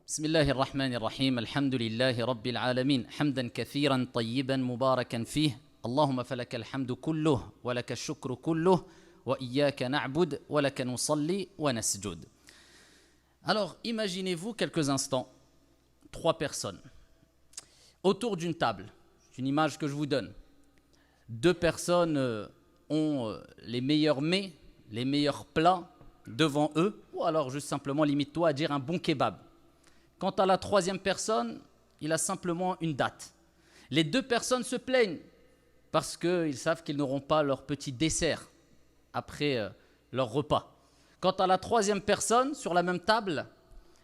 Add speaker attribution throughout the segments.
Speaker 1: بسم الله الرحمن الرحيم الحمد لله رب العالمين حمدا كثيرا طيبا مباركا فيه اللهم فلك الحمد كله ولك الشكر كله وإياك نعبد ولك نصلي ونسجد. Alors, imaginez-vous quelques instants, 3 personnes autour d'une table. C'est une image que je vous donne. 2 personnes ont les meilleurs mets, les meilleurs plats devant eux, ou alors juste simplement limite-toi à dire un bon kebab. Quant à la 3e personne, il a simplement une date. Les 2 personnes se plaignent parce qu'ils savent qu'ils n'auront pas leur petit dessert après leur repas. Quant à la 3e personne sur la même table,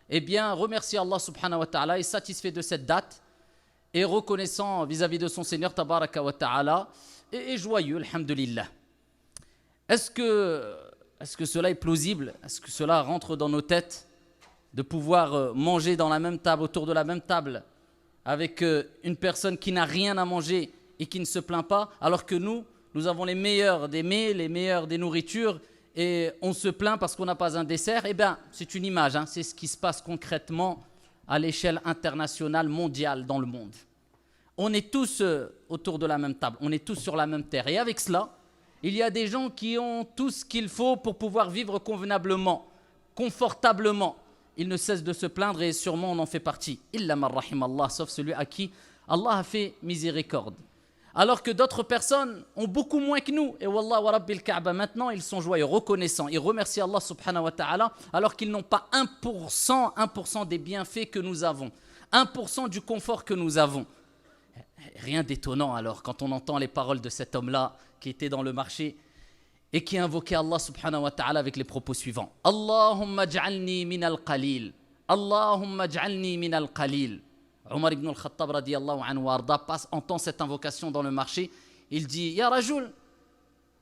Speaker 1: eh bien, remercie Allah subhanahu wa ta'ala, est satisfait de cette date et reconnaissant vis-à-vis de son Seigneur tabaraka wa ta'ala et joyeux, alhamdulillah. Est-ce que cela est plausible? Est-ce que cela rentre dans nos têtes de pouvoir manger dans la même table, autour de la même table, avec une personne qui n'a rien à manger et qui ne se plaint pas, alors que nous avons les meilleurs des mets, les meilleurs des nourritures, et on se plaint parce qu'on n'a pas un dessert? Eh bien, c'est une image, c'est ce qui se passe concrètement à l'échelle internationale, mondiale, dans le monde. On est tous autour de la même table, on est tous sur la même terre. Et avec cela, il y a des gens qui ont tout ce qu'il faut pour pouvoir vivre convenablement, confortablement. Ils ne cessent de se plaindre et sûrement on en fait partie. Illa man rahim Allah, sauf celui à qui Allah a fait miséricorde. Alors que d'autres personnes ont beaucoup moins que nous. Et wallah wa rabbil Kaaba, maintenant ils sont joyeux, reconnaissants. Ils remercient Allah subhanahu wa ta'ala alors qu'ils n'ont pas 1% des bienfaits que nous avons. 1% du confort que nous avons. Rien d'étonnant alors quand on entend les paroles de cet homme-là qui était dans le marché et qui invoquait Allah subhanahu wa ta'ala avec les propos suivants. Allahumma j'alni min al-qalil. Allahumma j'alni min al-qalil. Omar ibn al-Khattab radiyallahu anhu arda entend cette invocation dans le marché. Il dit, Ya rajul,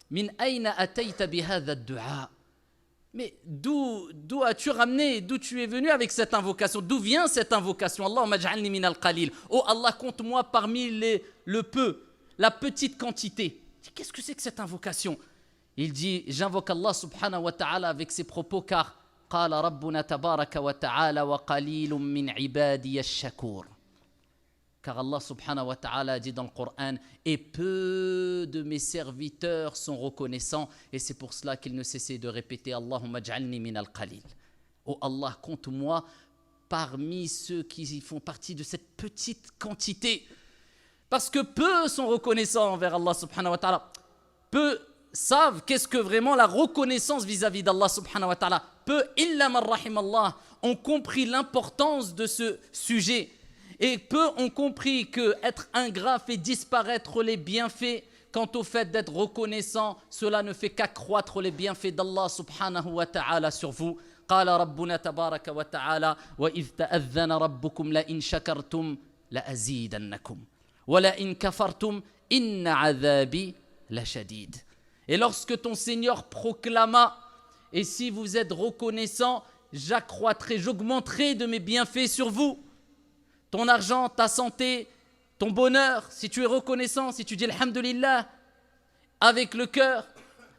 Speaker 1: min ayna atayta bi hadha ad-du'a. Mais d'où as-tu ramené, d'où tu es venu avec cette invocation? D'où vient cette invocation? Allahumma j'alni min al-qalil. Oh Allah, compte-moi parmi le peu, la petite quantité. Qu'est-ce que c'est que cette invocation? Il dit, j'invoque Allah subhanahu wa ta'ala avec ses propos car قال ربنا تبارك وتعالى وقليل من عبادي الشكور. Car Allah subhanahu wa ta'ala dit dans le Coran, et peu de mes serviteurs sont reconnaissants, et c'est pour cela qu'il ne cessait de répéter Allahumma j'alni min al-qalil. Oh Allah, compte-moi parmi ceux qui font partie de cette petite quantité. Parce que peu sont reconnaissants envers Allah subhanahu wa ta'ala. Peu savent qu'est-ce que vraiment la reconnaissance vis-à-vis d'Allah subhanahu wa ta'ala. Peu, illa man rahim Allah, ont compris l'importance de ce sujet. Et peu ont compris que être ingrat fait disparaître les bienfaits. Quant au fait d'être reconnaissant, cela ne fait qu'accroître les bienfaits d'Allah subhanahu wa ta'ala sur vous. قال ربنا تبارك وتعالى وإذ تأذن ربكم لئن شكرتم لأزيدنكم ولئن كفرتم إن عذابي لشديد. Et lorsque ton Seigneur proclama, et si vous êtes reconnaissant, j'accroîtrai, j'augmenterai de mes bienfaits sur vous. Ton argent, ta santé, ton bonheur, si tu es reconnaissant, si tu dis alhamdulillah, avec le cœur,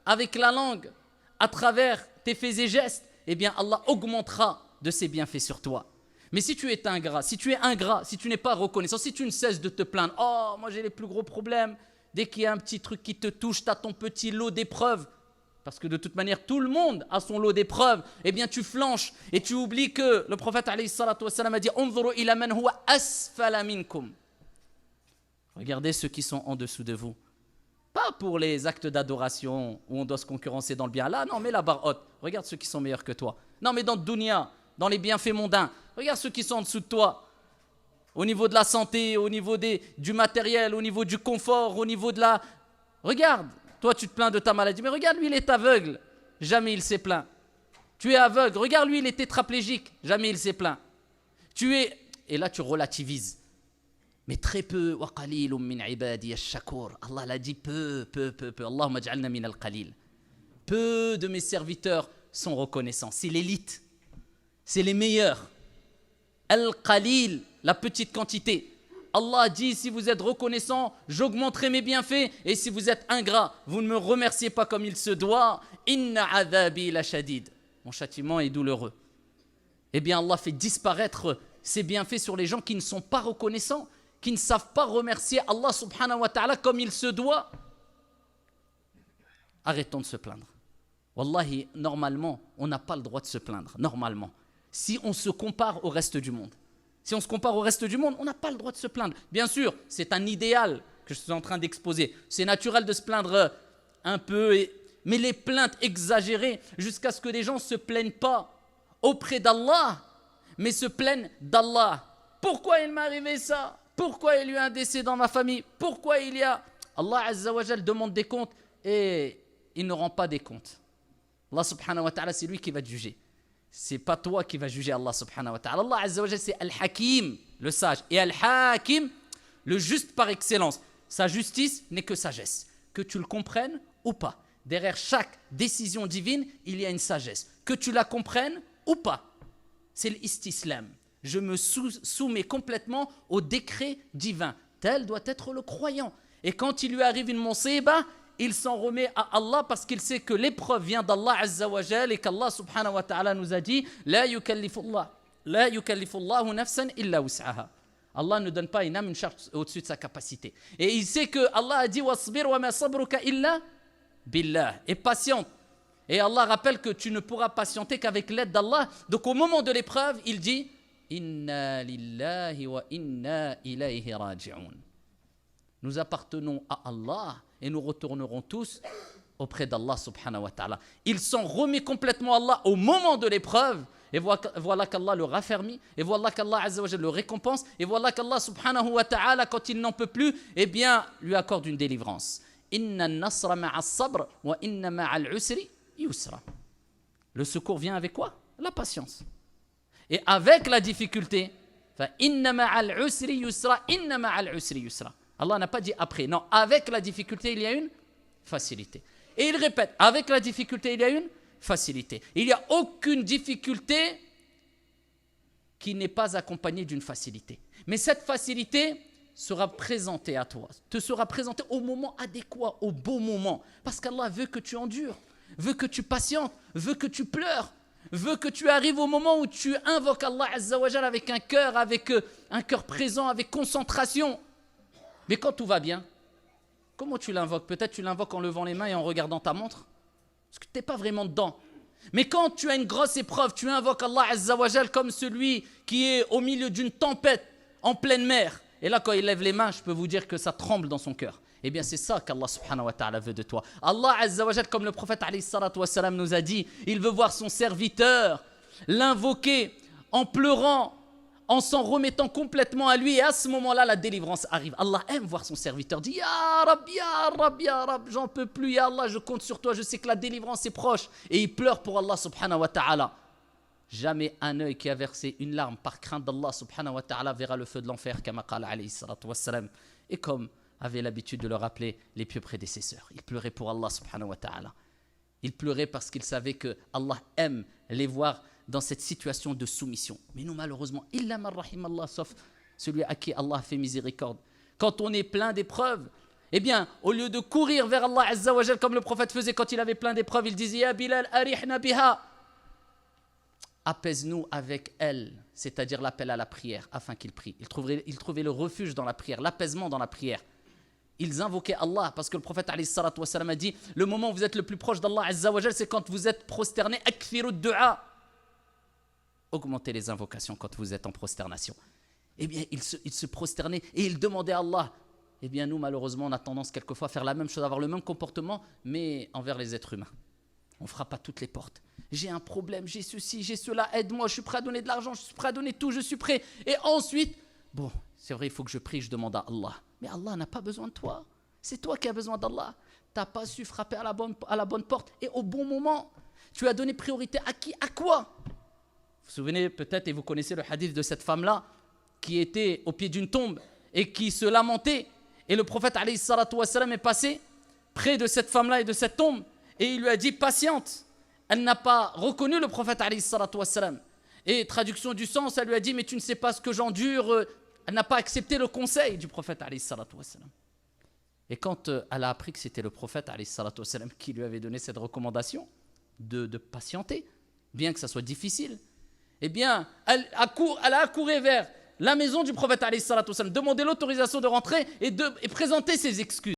Speaker 1: avec la langue, à travers tes faits et gestes, eh bien Allah augmentera de ses bienfaits sur toi. Mais si tu es ingrat, si tu n'es pas reconnaissant, si tu ne cesses de te plaindre, oh, moi j'ai les plus gros problèmes, dès qu'il y a un petit truc qui te touche, tu as ton petit lot d'épreuves, parce que de toute manière, tout le monde a son lot d'épreuves, eh bien tu flanches et tu oublies que le prophète alayhi salatu wassalam a dit « Unzuru ila man huwa asfala minkum » Regardez ceux qui sont en dessous de vous. Pas pour les actes d'adoration où on doit se concurrencer dans le bien. Là, non, mets la barre haute. Regarde ceux qui sont meilleurs que toi. Non, mais dans le dunya, dans les bienfaits mondains, regarde ceux qui sont en dessous de toi. Au niveau de la santé, au niveau du matériel, au niveau du confort, au niveau de la... Regarde, toi tu te plains de ta maladie, mais regarde, lui il est aveugle, jamais il s'est plaint. Tu es aveugle, regarde, lui il est tétraplégique, jamais il s'est plaint. Et là tu relativises. Mais très peu, وَقَلِيلٌ مِّنْ عِبَادِيَ الشَّكُورِ. Allah l'a dit peu. Allahumma j'alna min al-qalil. Peu de mes serviteurs sont reconnaissants. C'est l'élite, c'est les meilleurs. Al-qalil, la petite quantité. Allah dit, si vous êtes reconnaissant, j'augmenterai mes bienfaits. Et si vous êtes ingrat, vous ne me remerciez pas comme il se doit. Inna adhabi la shadid. Mon châtiment est douloureux. Eh bien, Allah fait disparaître ces bienfaits sur les gens qui ne sont pas reconnaissants, qui ne savent pas remercier Allah subhanahu wa ta'ala comme il se doit. Arrêtons de se plaindre. Wallahi, normalement, on n'a pas le droit de se plaindre, normalement. Si on se compare au reste du monde. Si on se compare au reste du monde, on n'a pas le droit de se plaindre. Bien sûr, c'est un idéal que je suis en train d'exposer. C'est naturel de se plaindre un peu, mais les plaintes exagérées jusqu'à ce que les gens ne se plaignent pas auprès d'Allah, mais se plaignent d'Allah. Pourquoi il m'est arrivé ça? Pourquoi il y a eu un décès dans ma famille? Pourquoi il y a... Allah Azza wa Jal demande des comptes et il ne rend pas des comptes. Allah subhanahu wa ta'ala, c'est lui qui va te juger. C'est pas toi qui va juger Allah subhanahu wa ta'ala. Allah Azza wa Jal, c'est Al-Hakim, le sage. Et Al-Hakim, le juste par excellence. Sa justice n'est que sagesse. Que tu le comprennes ou pas. Derrière chaque décision divine, il y a une sagesse. Que tu la comprennes ou pas. C'est l'istislam. Je me soumets complètement au décret divin. Tel doit être le croyant. Et quand il lui arrive une musiba, il s'en remet à Allah parce qu'il sait que l'épreuve vient d'Allah Azza wa Jal et qu'Allah subhanahu wa ta'ala nous a dit La yukallifullahu nafsan illa wus'aha. Allah ne donne pas une âme une charge au-dessus de sa capacité. Et il sait que Allah a dit Wasbir wa ma sabruka illa billah. Et patiente. Et Allah rappelle que tu ne pourras patienter qu'avec l'aide d'Allah. Donc au moment de l'épreuve, il dit Inna lillahi wa inna ilayhi raji'un. Nous appartenons à Allah et nous retournerons tous auprès d'Allah subhanahu wa ta'ala. Il s'en remet complètement à Allah au moment de l'épreuve. Et voilà qu'Allah le raffermit. Et voilà qu'Allah Azza wa Jalla le récompense. Et voilà qu'Allah subhanahu wa ta'ala, quand il n'en peut plus, eh bien, lui accorde une délivrance. Inna nasra ma'a sabr wa inna ma'al usri yusra. Le secours vient avec quoi? La patience. Et avec la difficulté, fa inna ma'al usri yusra, inna ma'al usri yusra. Allah n'a pas dit après. Non, avec la difficulté, il y a une facilité. Et il répète, avec la difficulté, il y a une facilité. Il n'y a aucune difficulté qui n'est pas accompagnée d'une facilité. Mais cette facilité sera présentée à toi, te sera présentée au moment adéquat, au bon moment. Parce qu'Allah veut que tu endures, veut que tu patientes, veut que tu pleures, veut que tu arrives au moment où tu invoques Allah Azza wa Jal avec un cœur présent, avec concentration. Mais quand tout va bien, comment tu l'invoques? Peut-être tu l'invoques en levant les mains et en regardant ta montre. Parce que tu n'es pas vraiment dedans. Mais quand tu as une grosse épreuve, tu invoques Allah Azza wa Jal comme celui qui est au milieu d'une tempête en pleine mer. Et là, quand il lève les mains, je peux vous dire que ça tremble dans son cœur. Eh bien, c'est ça qu'Allah subhanahu wa ta'ala veut de toi. Allah Azza wa Jal, comme le prophète alayhi salatu wa salam nous a dit, il veut voir son serviteur l'invoquer en pleurant, en s'en remettant complètement à lui. Et à ce moment-là, la délivrance arrive. Allah aime voir son serviteur dire Ya Rab, Ya Rab, Ya Rab, j'en peux plus, Ya Allah, je compte sur toi, je sais que la délivrance est proche. Et il pleure pour Allah subhanahu wa ta'ala. Jamais un œil qui a versé une larme par crainte d'Allah subhanahu wa ta'ala verra le feu de l'enfer, kama qala alayhi salatu wa salam. Et comme avait l'habitude de le rappeler les pieux prédécesseurs, il pleurait pour Allah subhanahu wa ta'ala. Il pleurait parce qu'il savait que Allah aime les voir dans cette situation de soumission. Mais nous, malheureusement, illa man rahim Allah, sauf celui à qui Allah fait miséricorde. Quand on est plein d'épreuves, eh bien, au lieu de courir vers Allah Azza wa Jal, comme le prophète faisait quand il avait plein d'épreuves, il disait Ya Bilal, arihna biha. Apaise-nous avec elle, c'est-à-dire l'appel à la prière, afin qu'il prie. Il trouvait le refuge dans la prière, l'apaisement dans la prière. Ils invoquaient Allah, parce que le prophète alayhi salatu wa salam a dit le moment où vous êtes le plus proche d'Allah Azza wa Jal, c'est quand vous êtes prosterné, akfiru du'a. Augmentez les invocations quand vous êtes en prosternation. Eh bien, il se prosternait et il demandait à Allah. Eh bien, nous, malheureusement, on a tendance quelquefois à faire la même chose, à avoir le même comportement, mais envers les êtres humains. On ne frappe pas toutes les portes. J'ai un problème, j'ai ceci, j'ai cela, aide-moi, je suis prêt à donner de l'argent, je suis prêt à donner tout, je suis prêt. Et ensuite, bon, c'est vrai, il faut que je prie, je demande à Allah. Mais Allah n'a pas besoin de toi. C'est toi qui as besoin d'Allah. Tu n'as pas su frapper à la bonne porte et au bon moment. Tu as donné priorité à qui? À quoi? Vous vous souvenez peut-être, et vous connaissez le hadith de cette femme-là, qui était au pied d'une tombe et qui se lamentait. Et le prophète alayhi salatu wa salam est passé près de cette femme-là et de cette tombe. Et il lui a dit, patiente. Elle n'a pas reconnu le prophète alayhi salatu wa salam. Et traduction du sens, elle lui a dit, mais tu ne sais pas ce que j'endure. Elle n'a pas accepté le conseil du prophète alayhi salatu wa salam. Et quand elle a appris que c'était le prophète alayhi salatu wa salam qui lui avait donné cette recommandation de patienter, bien que ça soit difficile, eh bien, elle a accouru vers la maison du prophète, alayhi salatu wassalam, demander l'autorisation de rentrer et présenter ses excuses.